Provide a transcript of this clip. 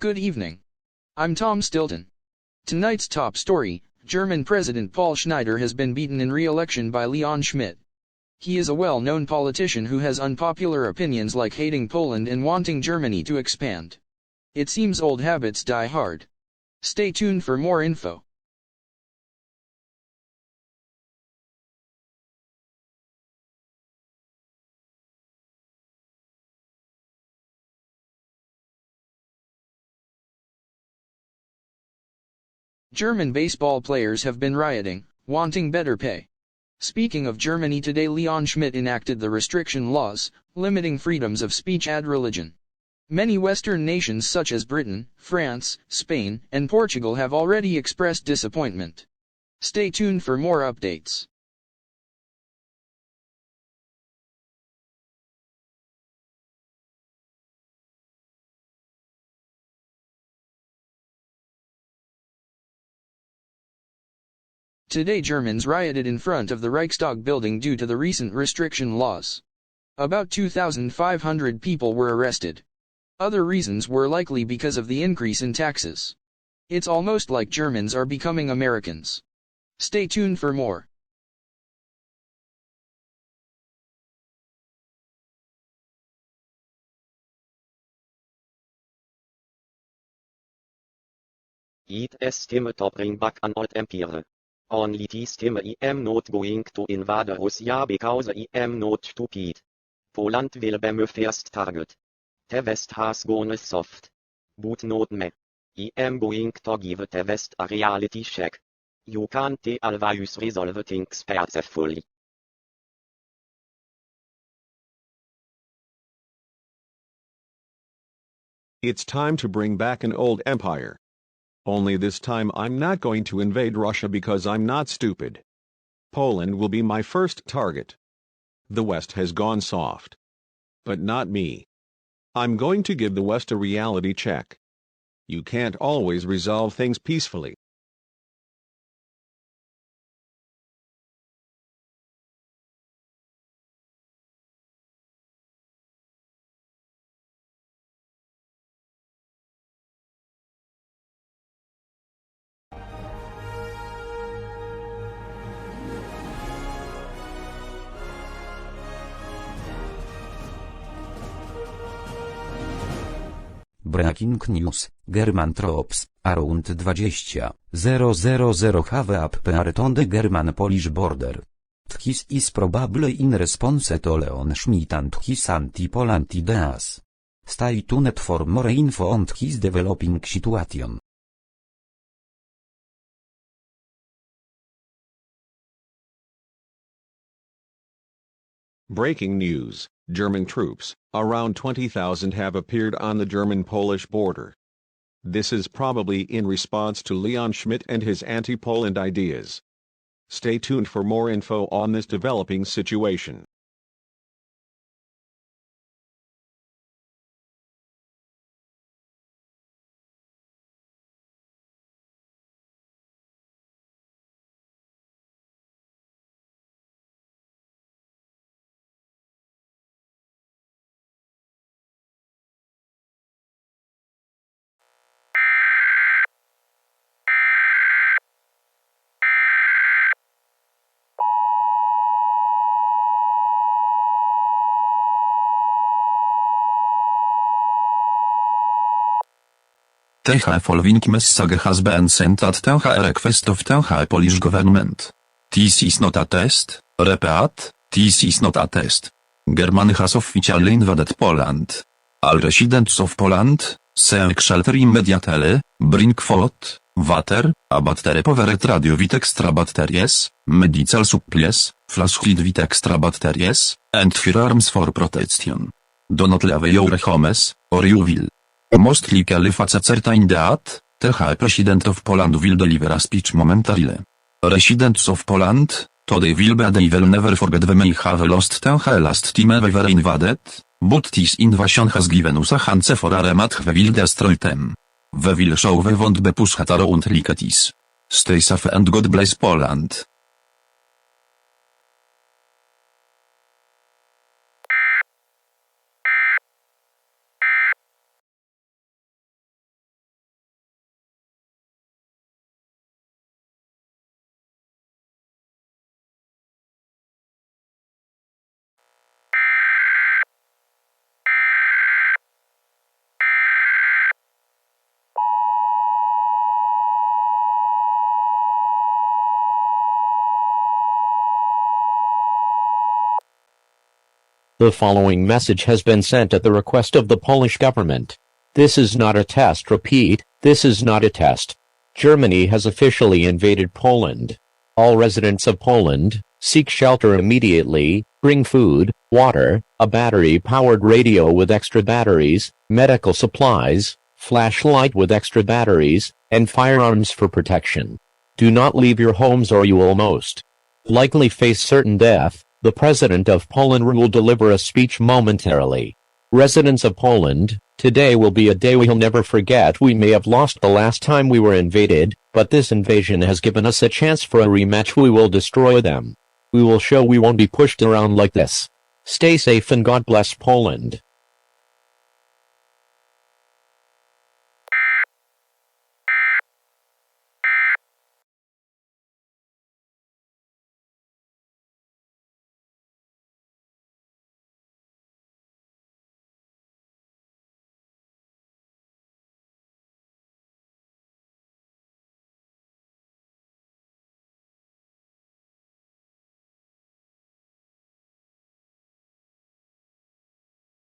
Good evening. I'm Tom Stilton. Tonight's top story: German President Paul Schneider has been beaten in re-election by Leon Schmidt. He is a well-known politician who has unpopular opinions like hating Poland and wanting Germany to expand. It seems old habits die hard. Stay tuned for more info. German baseball players have been rioting, wanting better pay. Speaking of Germany today, Leon Schmidt enacted the restriction laws, limiting freedoms of speech and religion. Many Western nations such as Britain, France, Spain, and Portugal have already expressed disappointment. Stay tuned for more updates. Today Germans rioted in front of the Reichstag building due to the recent restriction laws. About 2,500 people were arrested. Other reasons were likely because of the increase in taxes. It's almost like Germans are becoming Americans. Stay tuned for more. EAS stimme to bring back an old empire. Only this time I am not going to invade Russia because I am not stupid. Poland will be my first target. The West has gone soft. But not me. I am going to give the West a reality check. You can't always resolve things peacefully. It's time to bring back an old empire. Only this time I'm not going to invade Russia because I'm not stupid. Poland will be my first target. The West has gone soft. But not me. I'm going to give the West a reality check. You can't always resolve things peacefully. Breaking news, German troops, around 20,000 have appeared on the German-Polish border. This is probably in response to Leon Schmidt and his anti-Poland ideas. Stay tuned for more info on his developing situation. Breaking news: German troops, around 20,000, have appeared on the German-Polish border. This is probably in response to Leon Schmidt and his anti-Poland ideas. Stay tuned for more info on this developing situation. The following message has been sent at the request of the Polish government. This is not a test, repeat, this is not a test. Germany has officially invaded Poland. All residents of Poland, seek shelter immediately, bring food, water, a battery powered radio with extra batteries, medical supplies, flashlight with extra batteries, and firearms for protection. Do not leave your homes, or you will. Most likely facet certain that, the President of Poland will deliver a speech momentarily. Residents of Poland, today they will never forget we may have lost the last time we were invaded, but this invasion has given us a chance for a rematch we will destroy them. We will show we won't be pushed around like this. Stay safe and God bless Poland. The following message has been sent at the request of the Polish government. This is not a test. Repeat, this is not a test. Germany has officially invaded Poland. All residents of Poland, seek shelter immediately, bring food, water, a battery-powered radio with extra batteries, medical supplies, flashlight with extra batteries, and firearms for protection. Do not leave your homes or you will most likely face certain death. The President of Poland will deliver a speech momentarily. Residents of Poland, today will be a day we'll never forget. We may have lost the last time we were invaded, but this invasion has given us a chance for a rematch. We will destroy them. We will show we won't be pushed around like this. Stay safe and God bless Poland.